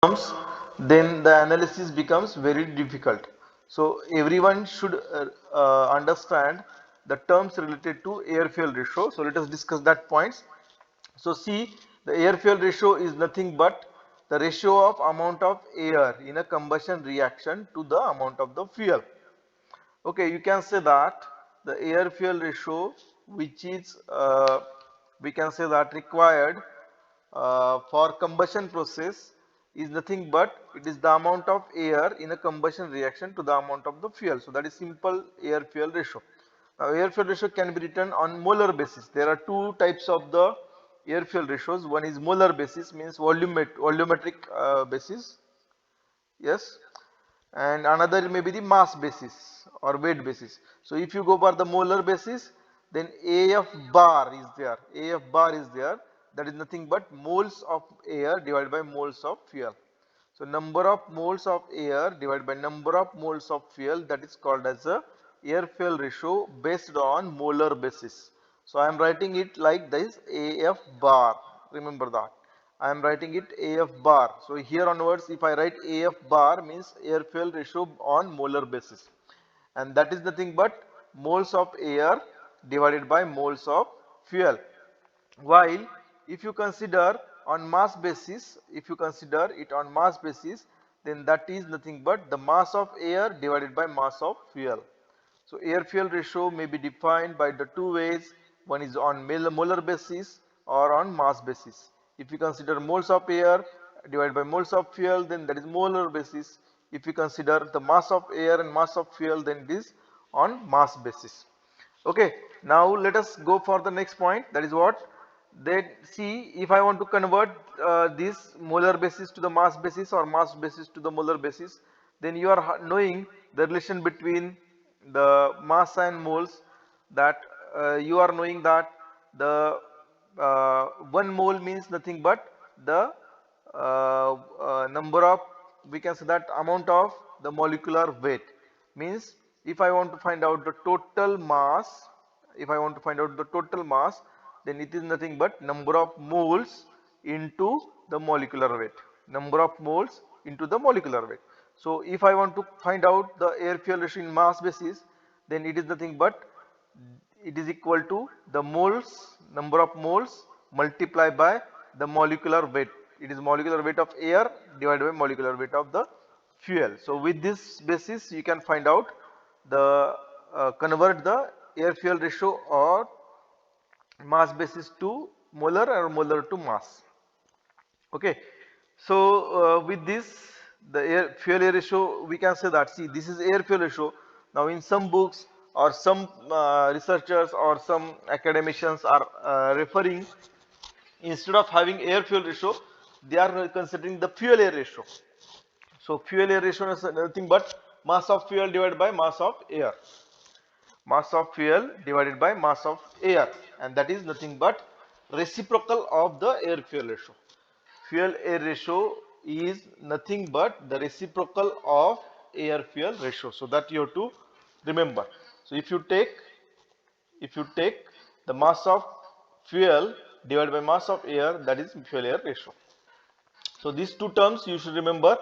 comes, then the analysis becomes very difficult. So everyone should understand the terms related to air fuel ratio. So let us discuss that points. So see, the air fuel ratio is nothing but the ratio of amount of air in a combustion reaction to the amount of the fuel. Okay, you can say that the air fuel ratio, which is we can say that required for combustion process, is nothing but it is the amount of air in a combustion reaction to the amount of the fuel. So that is simple air fuel ratio. Now air fuel ratio can be written on molar basis. There are two types of the air fuel ratios. One is molar basis, means volumetric basis. Yes, and another may be the mass basis or weight basis. So if you go for the molar basis, then AF bar is there. AF bar is there. That is nothing but moles of air divided by moles of fuel. So number of moles of air divided by number of moles of fuel, that is called as a air fuel ratio based on molar basis. So I am writing it like this, AF bar. Remember that. I am writing it AF bar. So here onwards, if I write AF bar, means air fuel ratio on molar basis, and that is nothing but moles of air divided by moles of fuel. While if you consider on mass basis, if you consider it on mass basis, then that is nothing but the mass of air divided by mass of fuel. So air fuel ratio may be defined by the two ways. One is on molar basis or on mass basis. If you consider moles of air divided by moles of fuel, then that is molar basis. If you consider the mass of air and mass of fuel, then it is on mass basis. Okay, now let us go for the next point. That is what? Then see, if I want to convert this molar basis to the mass basis or mass basis to the molar basis, then you are knowing the relation between the mass and moles, that you are knowing that the 1 mole means nothing but the number of, we can say that amount of the molecular weight, means if I want to find out the total mass, if I want to find out the total mass, then it is nothing but number of moles into the molecular weight, number of moles into the molecular weight. So if I want to find out the air fuel ratio in mass basis, then it is nothing but it is equal to the moles, number of moles multiplied by the molecular weight. It is molecular weight of air divided by molecular weight of the fuel. So with this basis you can find out the convert the air fuel ratio or mass basis to molar or molar to mass. Okay, so with this, the air fuel air ratio, we can say that, see, this is air fuel ratio. Now in some books or some researchers or some academicians are referring, instead of having air fuel ratio, they are considering the fuel air ratio. So fuel air ratio is nothing but mass of fuel divided by mass of air, mass of fuel divided by mass of air, and that is nothing but reciprocal of the air fuel ratio. Fuel air ratio is nothing but the reciprocal of air fuel ratio. So that you have to remember. So if you take the mass of fuel divided by mass of air, that is fuel air ratio. So these two terms you should remember.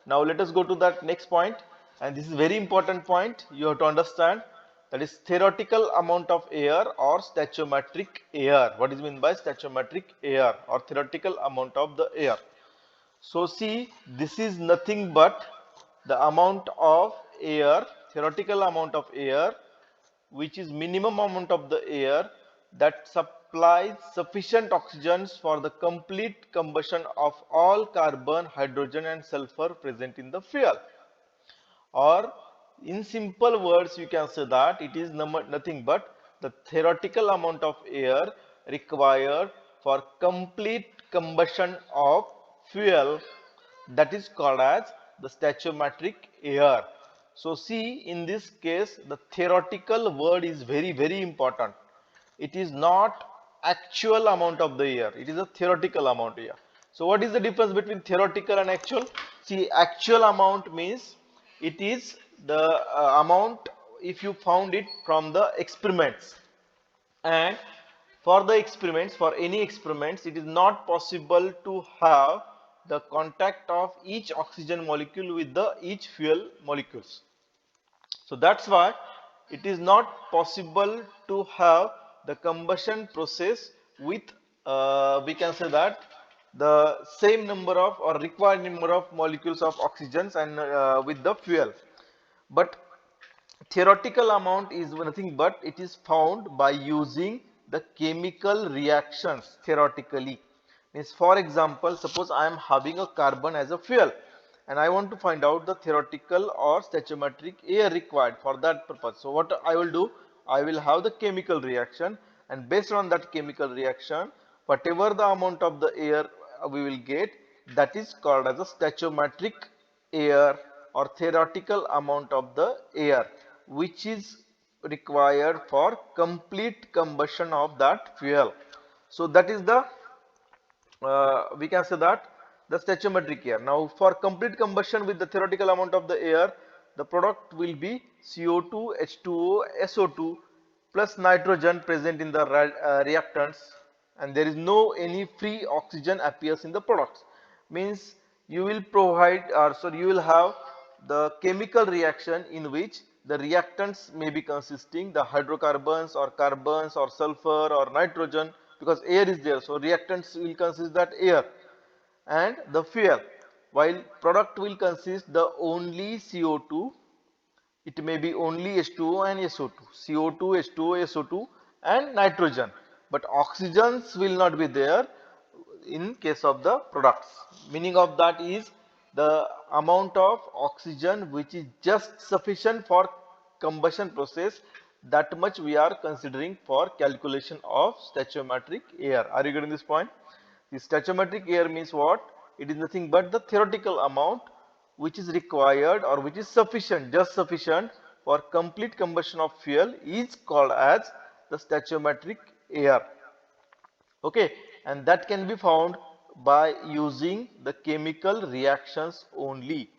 Now let us go to that next point, and this is very important point you have to understand, that is theoretical amount of air or stoichiometric air. What is meant by stoichiometric air or theoretical amount of the air? So see, this is nothing but the amount of air, theoretical amount of air, which is minimum amount of the air that supplies sufficient oxygens for the complete combustion of all carbon, hydrogen and sulfur present in the fuel. Or in simple words, you can say that it is nothing but the theoretical amount of air required for complete combustion of fuel, that is called as the stoichiometric air. So see, in this case the theoretical word is very important. It is not actual amount of the air, it is a theoretical amount here. So what is the difference between theoretical and actual? See, actual amount means it is the amount if you found it from the experiments, and for the experiments, for any experiments, it is not possible to have the contact of each oxygen molecule with the each fuel molecules. So that's why it is not possible to have the combustion process with we can say that the same number of or required number of molecules of oxygens and with the fuel. But theoretical amount is nothing but it is found by using the chemical reactions theoretically. Means for example, suppose I am having a carbon as a fuel and I want to find out the theoretical or stoichiometric air required for that purpose. So what I will do, I will have the chemical reaction, and based on that chemical reaction, whatever the amount of the air we will get, that is called as a stoichiometric air or theoretical amount of the air which is required for complete combustion of that fuel. So that is the we can say that the stoichiometric air. Now for complete combustion with the theoretical amount of the air, the product will be CO2, H2O, SO2 plus nitrogen present in the reactants, and there is no any free oxygen appears in the products. Means you will provide or so you will have the chemical reaction in which the reactants may be consisting the hydrocarbons or sulfur or nitrogen, because air is there, so reactants will consist that air and the fuel, while product will consist the only CO2, it may be only H2O and SO2, CO2, H2O, SO2 and nitrogen, but oxygens will not be there in case of the products. Meaning of that is the amount of oxygen which is just sufficient for combustion process, that much we are considering for calculation of stoichiometric air. Are you getting this point? The stoichiometric air means what? It is nothing but the theoretical amount which is required or which is sufficient, just sufficient for complete combustion of fuel is called as the stoichiometric air. Okay, and that can be found by using the chemical reactions only.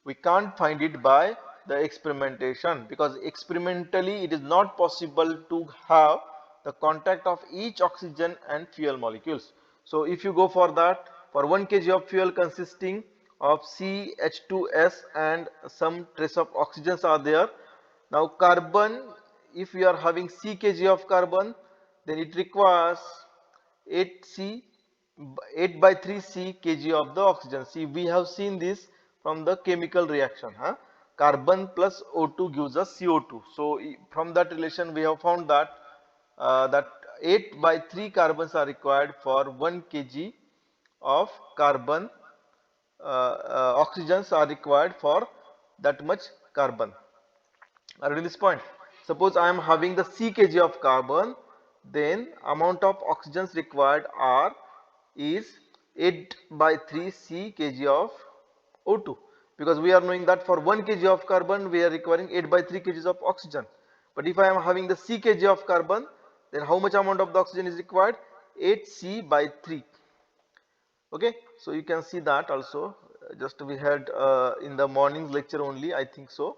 We can't find it by the experimentation, because experimentally it is not possible to have the contact of each oxygen and fuel molecules. So if you go for that, for 1 kg of fuel consisting of CH2S and some trace of oxygens are there. Now carbon, if we are having C kg of carbon, then it requires 8C 8 by 3 C kg of the oxygen. See, we have seen this from the chemical reaction. Carbon plus O2 gives us CO2. So from that relation we have found that that 8 by 3 carbons are required for 1 kg of carbon. Oxygens are required for that much carbon. Are you getting this point? Suppose I am having the C kg of carbon, then amount of oxygens required are is 8 by 3 C kg of O2, because we are knowing that for 1 kg of carbon we are requiring 8 by 3 kgs of oxygen. But if I am having the C kg of carbon, then how much amount of the oxygen is required? 8C by 3. Okay, so you can see that also. Just we had in the morning lecture only, I think so.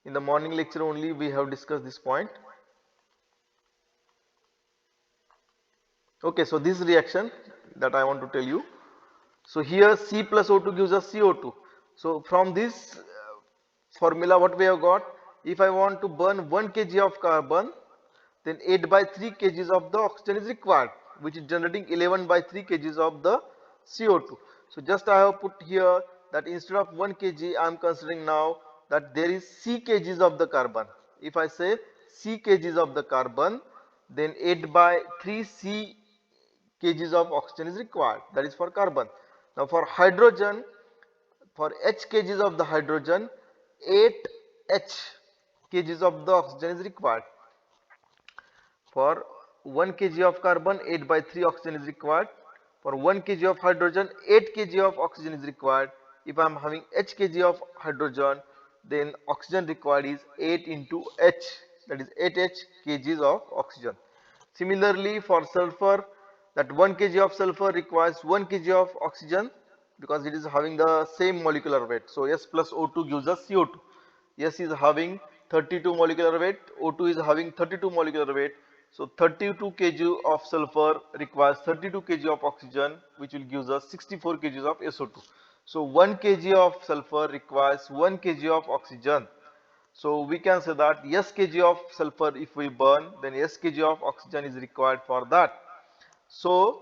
In the morning lecture only we have discussed this point. Okay, so this reaction that I want to tell you. So here C plus O2 gives us CO2. So from this formula what we have got, if I want to burn 1 kg of carbon, then 8 by 3 kgs of the oxygen is required, which is generating 11 by 3 kgs of the CO2. So just I have put here that instead of 1 kg I am considering now that there is C kgs of the carbon. If I say C kgs of the carbon, then 8 by 3 C kgs of oxygen is required, that is for carbon. Now for hydrogen, for H kgs of the hydrogen, 8 H kgs of the oxygen is required. For 1 kg of carbon, 8 by 3 oxygen is required. For 1 kg of hydrogen, 8 kg of oxygen is required. If I am having H kg of hydrogen, then oxygen required is 8 into H, that is 8H kgs of oxygen. Similarly for sulfur, that 1 kg of sulfur requires 1 kg of oxygen, because it is having the same molecular weight. So S plus O2 gives us CO2. S is having 32 molecular weight, O2 is having 32 molecular weight. So 32 kg of sulfur requires 32 kg of oxygen, which will give us 64 kg of SO2. So 1 kg of sulfur requires 1 kg of oxygen. So we can say that S kg of sulfur if we burn, then S kg of oxygen is required for that. So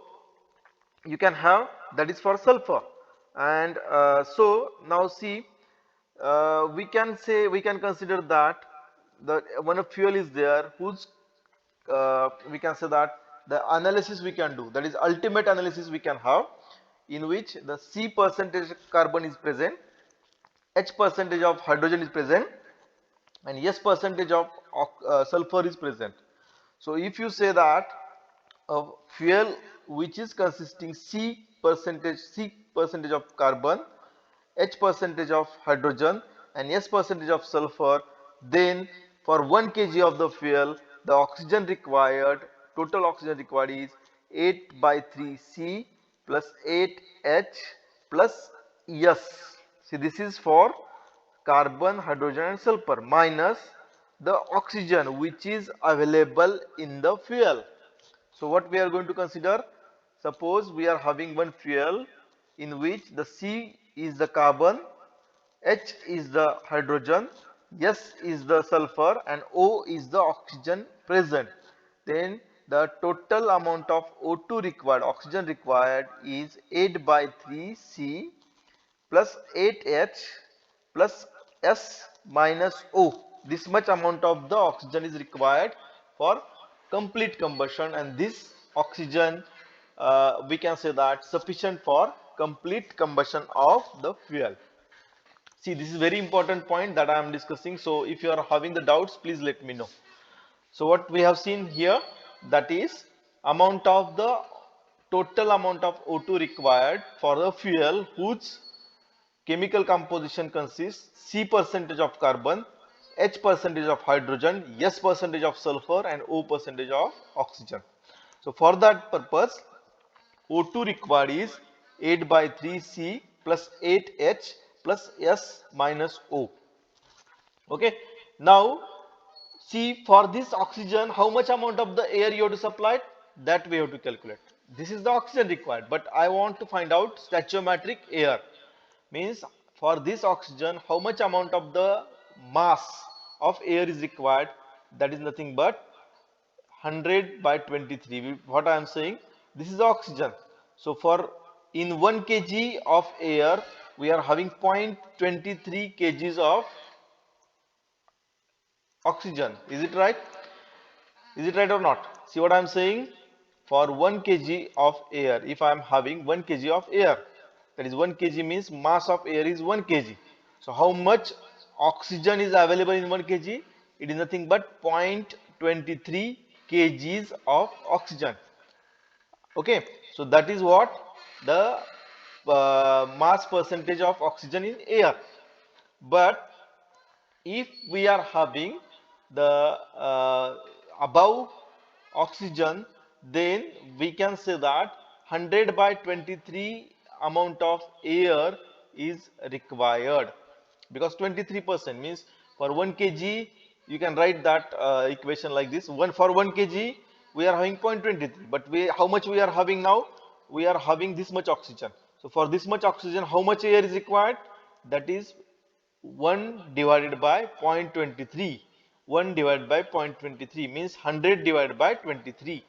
you can have, that is for sulfur. And so now see, we can consider that the one of fuel is there whose we can say that the analysis we can do, that is ultimate analysis we can have, in which the C percentage carbon is present, H percentage of hydrogen is present, and S percentage of sulfur is present. So if you say that a fuel which is consisting C percentage of carbon, H percentage of hydrogen, and S percentage of sulfur, then for 1 kg of the fuel, the oxygen required, total oxygen required is 8 by 3 C plus 8 H plus S. See, this is for carbon, hydrogen and sulfur minus the oxygen which is available in the fuel. So what we are going to consider, suppose we are having one fuel in which the C is the carbon, H is the hydrogen, S is the sulfur and O is the oxygen present. Then the total amount of O2 required, oxygen required is 8 by 3 C plus 8H plus S minus O. This much amount of the oxygen is required for complete combustion, and this oxygen we can say that sufficient for complete combustion of the fuel. See, this is very important point that I am discussing. So if you are having the doubts, please let me know. So what we have seen here, that is amount of the total amount of O2 required for the fuel whose chemical composition consists C percentage of carbon, H percentage of hydrogen, S percentage of sulfur and O percentage of oxygen. So for that purpose, O2 required is 8 by 3 C plus 8H plus S minus O. Okay. Now see, for this oxygen, how much amount of the air you have to supply, that we have to calculate. This is the oxygen required, but I want to find out stoichiometric air. Means for this oxygen, how much amount of the mass of air is required, that is nothing but 100 by 23. What I am saying, this is the oxygen. So for in 1 kg of air, we are having 0.23 kgs of oxygen. Is it right? Is it right or not? See what I am saying? For 1 kg of air, if I am having 1 kg of air, that is 1 kg means mass of air is 1 kg. So how much oxygen is available in 1 kg? It is nothing but 0.23 kgs of oxygen. Okay, so that is what the mass percentage of oxygen in air. But if we are having the above oxygen, then we can say that 100 by 23 amount of air is required, because 23% means for 1 kg you can write that equation like this. For 1 kg we are having 0.23, but how much we are having now? We are having this much oxygen. So for this much oxygen, how much air is required? That is 1 divided by 0.23. 1 divided by 0.23 means 100 divided by 23.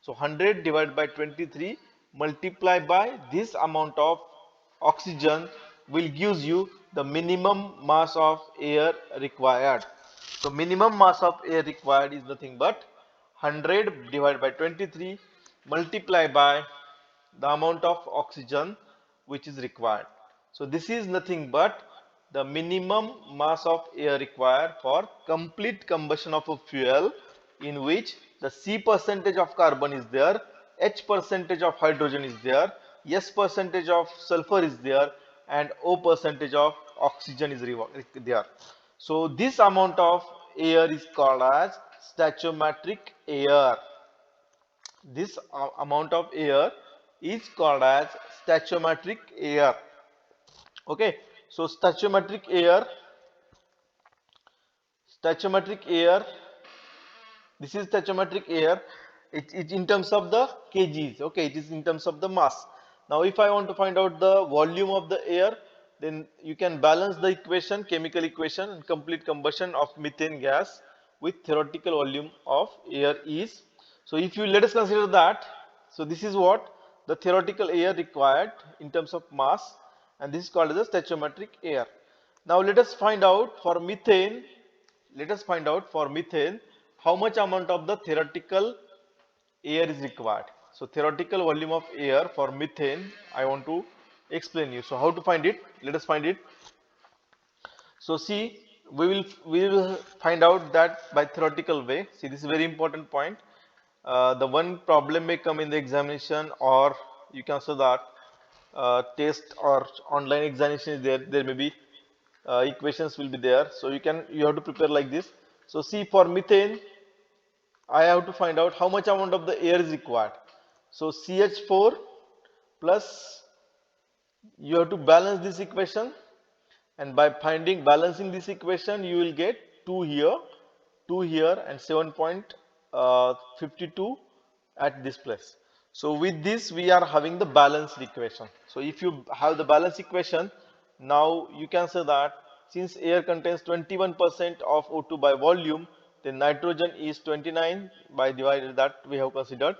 So 100 divided by 23 multiply by this amount of oxygen will gives you the minimum mass of air required. So minimum mass of air required is nothing but 100 divided by 23 multiply by the amount of oxygen which is required. So this is nothing but the minimum mass of air required for complete combustion of a fuel, in which the C percentage of carbon is there, H percentage of hydrogen is there, S percentage of sulfur is there, and O percentage of oxygen is there. So this amount of air is called as stoichiometric air. This amount of air is called as stoichiometric air. Okay, so stoichiometric air This is stoichiometric air. It in terms of the kgs. Okay, it is in terms of the mass. Now, if I want to find out the volume of the air, then you can balance the equation, chemical equation, and complete combustion of methane gas with theoretical volume of air is. So, if you let us consider that, so this is what the theoretical air required in terms of mass, and this is called as the stoichiometric air. Now, let us find out for methane. Let us find out for methane how much amount of the theoretical air is required. So theoretical volume of air for methane I want to explain you. So how to find it? Let us find it. So see, we will find out that by theoretical way. See, this is a very important point. The one problem may come in the examination, or you can say that test or online examination is there. There may be equations will be there. So you have to prepare like this. So see, for methane, I have to find out how much amount of the air is required. So CH4 plus, you have to balance this equation, and by balancing this equation you will get 2 here and 7.52 at this place. So with this we are having the balanced equation. So if you have the balanced equation, now you can say that since air contains 21% of O2 by volume, then nitrogen is 29 by divided that we have considered.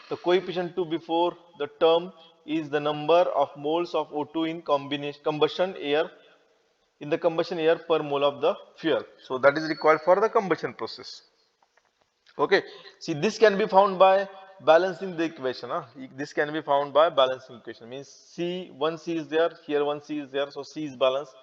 The coefficient 2 before the term is the number of moles of O2 in combustion air per mole of the fuel. So that is required for the combustion process. Okay, see, this can be found by balancing the equation. This can be found by balancing equation. Means C, one C is there, here one C is there, so C is balanced.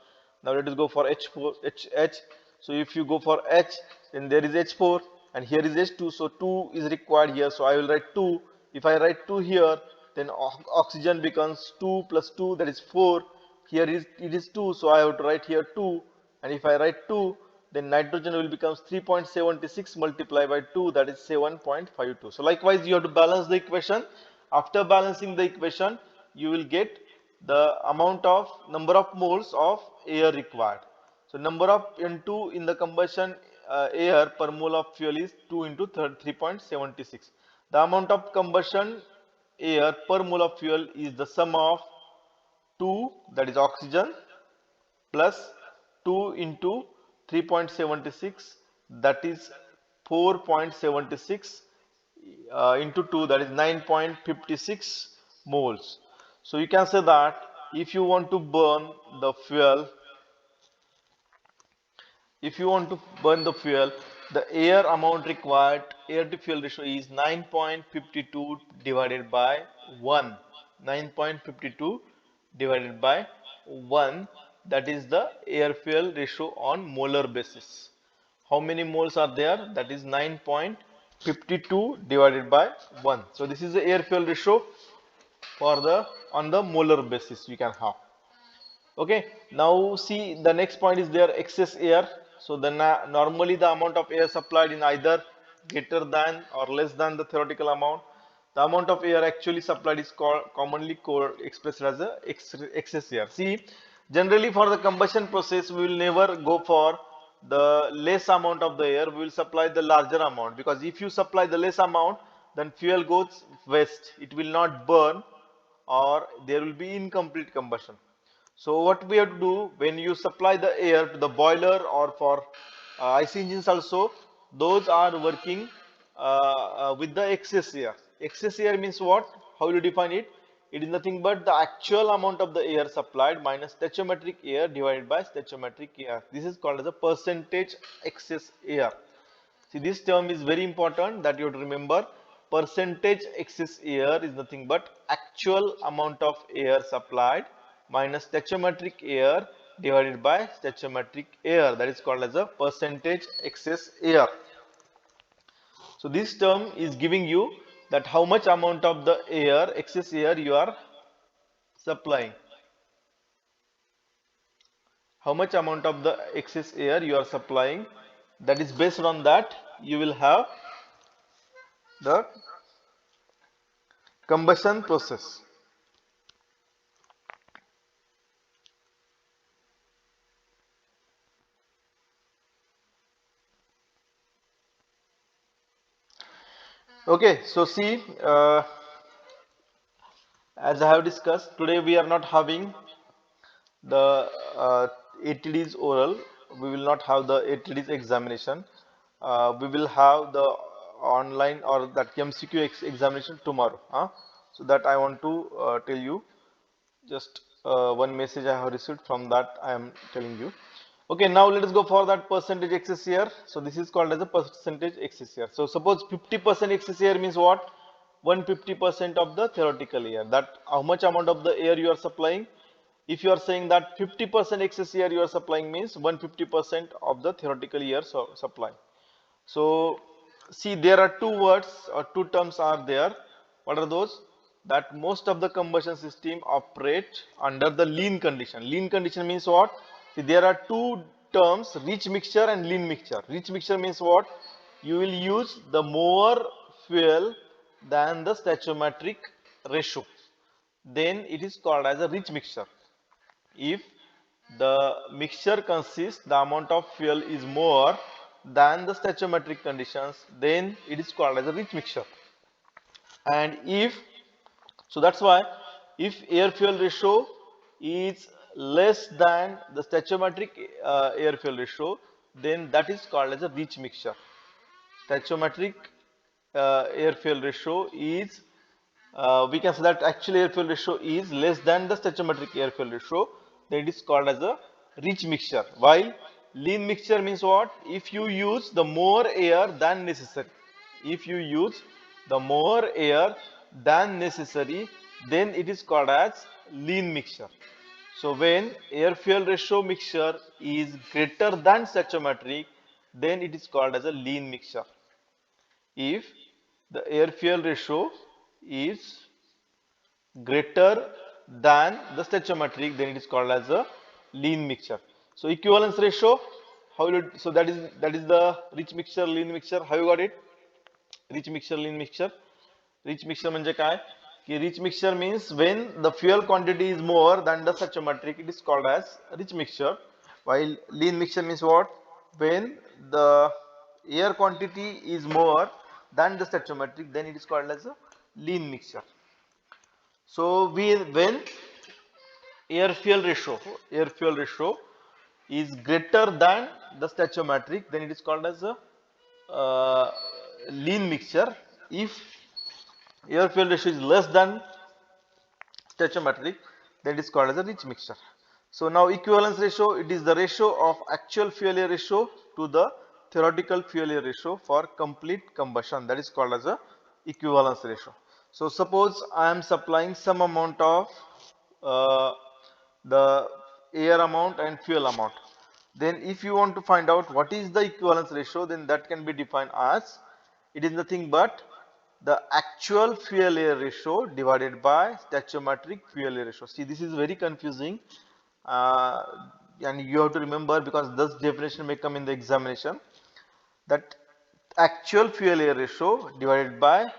Now let us go for H4, H. So if you go for H, then there is H4 and here is H2. So 2 is required here. So I will write 2. If I write 2 here, then oxygen becomes 2 plus 2, that is 4. Here it is 2, so I have to write here 2. And if I write 2, then nitrogen will become 3.76 multiplied by 2, that is 7.52. So likewise you have to balance the equation. After balancing the equation, you will get the amount of number of moles of air required. So number of N2 in the combustion air per mole of fuel is 2 into 3.76. The amount of combustion air per mole of fuel is the sum of 2, that is oxygen, plus 2 into 3.76, that is 4.76 into 2, that is 9.56 moles. So you can say that if you want to burn the fuel, the air amount required, air to fuel ratio is 9.52 divided by 1. 9.52 divided by 1, that is the air fuel ratio on molar basis. How many moles are there? That is 9.52 divided by 1. So this is the air fuel ratio for the on the molar basis we can have. Okay, now see, the next point is there excess air. So the normally the amount of air supplied in either greater than or less than the theoretical amount. The amount of air actually supplied is commonly expressed as a excess air. See, generally for the combustion process we will never go for the less amount of the air. We will supply the larger amount, because if you supply the less amount, then fuel goes waste. It will not burn, or there will be incomplete combustion. So what we have to do, when you supply the air to the boiler or for IC engines also, those are working with the excess air. Excess air means what? How will you define it? It is nothing but the actual amount of the air supplied minus stoichiometric air divided by stoichiometric air. This is called as a percentage excess air. See, this term is very important that you have to remember. Percentage excess air is nothing but actual amount of air supplied minus stoichiometric air divided by stoichiometric air, that is called as a percentage excess air. So this term is giving you that how much amount of the air, excess air, you are supplying. How much amount of the excess air you are supplying, that is based on that you will have the combustion process. Okay, so see, as I have discussed, today we are not having the ATD's oral. We will not have the ATD's examination. We will have the online or that MCQ examination tomorrow. Huh? So that I want to tell you. Just one message I have received, from that I am telling you. Okay, now let us go for that percentage excess here. So this is called as a percentage excess here. So suppose 50% excess here means what? 150% of the theoretical air. That how much amount of the air you are supplying? If you are saying that 50% excess air you are supplying means 150% of the theoretical air supply. So see, there are two words or two terms are there. What are those? That most of the combustion system operate under the lean condition. Lean condition means what? See, there are two terms, rich mixture and lean mixture. Rich mixture means what? You will use the more fuel than the stoichiometric ratio. Then it is called as a rich mixture. If the mixture consists, the amount of fuel is more than the stoichiometric conditions, then it is called as a rich mixture. And if, so that's why if air fuel ratio is less than the stoichiometric air fuel ratio, then that is called as a rich mixture. Stoichiometric air fuel ratio is, we can say that actual air fuel ratio is less than the stoichiometric air fuel ratio, then it is called as a rich mixture. While lean mixture means what? If you use the more air than necessary, if you use the more air than necessary, then it is called as lean mixture. So when air fuel ratio mixture is greater than stoichiometric, then it is called as a lean mixture. If the air fuel ratio is greater than the stoichiometric, then it is called as a lean mixture. So equivalence ratio, how will it, so that is the rich mixture, lean mixture. How you got it? Rich mixture, lean mixture. Rich mixture म्हणजे काय? की rich mixture means when the fuel quantity is more than the stoichiometric, it is called as rich mixture. While lean mixture means what? When the air quantity is more than the stoichiometric, then it is called as a lean mixture. So when air fuel ratio is greater than the stoichiometric, then it is called as a lean mixture. If air fuel ratio is less than stoichiometric, then it is called as a rich mixture. So now equivalence ratio, it is the ratio of actual fuel air ratio to the theoretical fuel air ratio for complete combustion, that is called as a equivalence ratio. So suppose I am supplying some amount of uh, the air amount and fuel amount, then if you want to find out what is the equivalence ratio, then that can be defined as, it is nothing but the actual fuel air ratio divided by stoichiometric fuel air ratio. See, this is very confusing, uh, and you have to remember, because this definition may come in the examination, that actual fuel air ratio divided by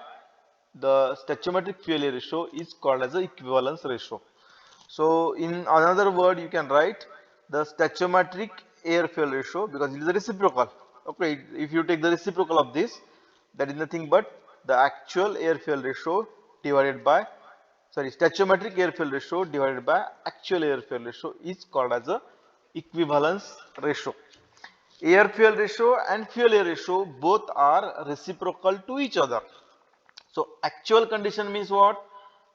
the stoichiometric fuel air ratio is called as the equivalence ratio. So in another word, you can write the stoichiometric air fuel ratio, because it is a reciprocal. Okay, if you take the reciprocal of this, that is nothing but the actual air fuel ratio divided by, sorry, stoichiometric air fuel ratio divided by actual air fuel ratio is called as a equivalence ratio. Air fuel ratio and fuel air ratio both are reciprocal to each other. So actual condition means what?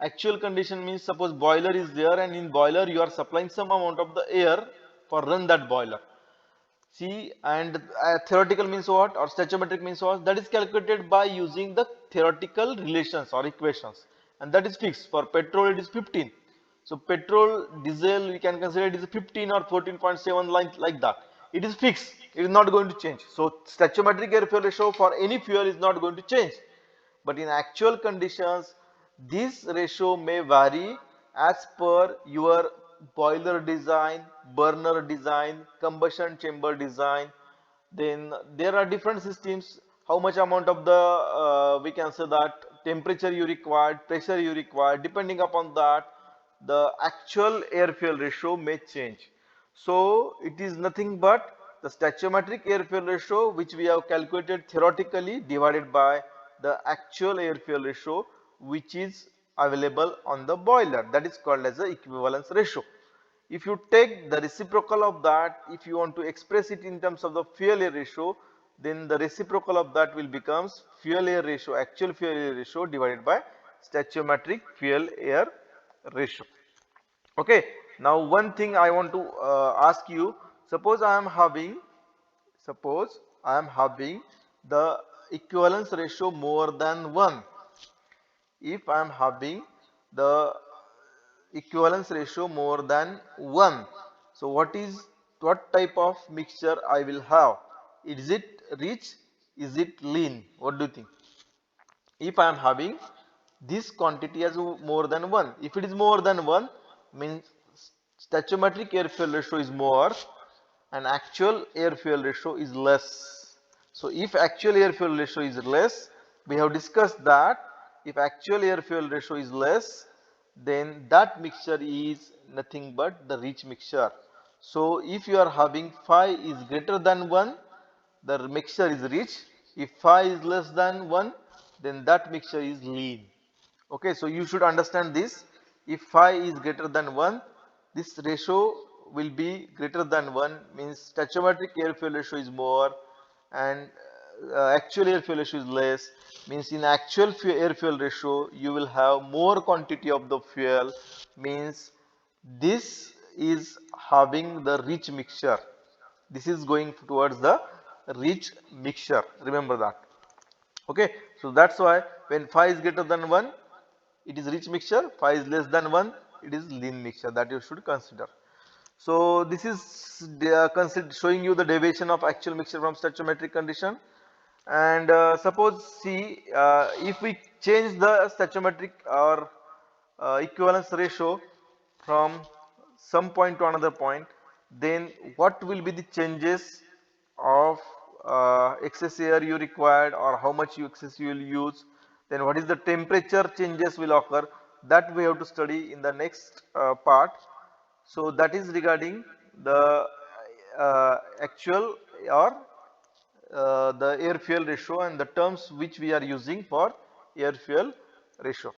Actual condition means, suppose boiler is there, and in boiler you are supplying some amount of the air for run that boiler. See, and theoretical means what, or stoichiometric means what? That is calculated by using the theoretical relations or equations, and that is fixed. For petrol it is 15. So petrol, diesel, we can consider it is 15 or 14.7, like that. It is fixed. It is not going to change. So stoichiometric air fuel ratio for any fuel is not going to change. But in actual conditions, this ratio may vary as per your boiler design, burner design, combustion chamber design. Then there are different systems, how much amount of the, we can say that temperature you require, pressure you require, depending upon that, the actual air fuel ratio may change. So it is nothing but the stoichiometric air fuel ratio, which we have calculated theoretically, divided by the actual air fuel ratio which is available on the boiler. That is called as the equivalence ratio. If you take the reciprocal of that, if you want to express it in terms of the fuel air ratio, then the reciprocal of that will becomes fuel air ratio, actual fuel air ratio divided by stoichiometric fuel air ratio. Okay. Now one thing I want to ask you, suppose I am having the equivalence ratio more than 1. If I am having the equivalence ratio more than 1, so what type of mixture I will have? Is it rich? Is it lean? What do you think? If I am having this quantity as more than 1, if it is more than 1, means stoichiometric air fuel ratio is more and actual air fuel ratio is less. So if actual air fuel ratio is less, we have discussed that if actual air fuel ratio is less, then that mixture is nothing but the rich mixture. So if you are having phi is greater than 1, the mixture is rich. If phi is less than 1, then that mixture is lean. Okay, so you should understand this. If phi is greater than 1, this ratio will be greater than 1, means stoichiometric air fuel ratio is more and actual air fuel ratio is less, means in actual air fuel ratio you will have more quantity of the fuel, means this is having the rich mixture. This is going towards the rich mixture, remember that. Okay, so that's why when phi is greater than 1, it is rich mixture, phi is less than 1, it is lean mixture, that you should consider. So this is showing you the deviation of actual mixture from stoichiometric condition. And suppose see, if we change the stoichiometric or equivalence ratio from some point to another point, then what will be the changes of excess air you required, or how much excess you will use, then what is the temperature changes will occur, that we have to study in the next part. So that is regarding the actual or the air fuel ratio and the terms which we are using for air fuel ratio.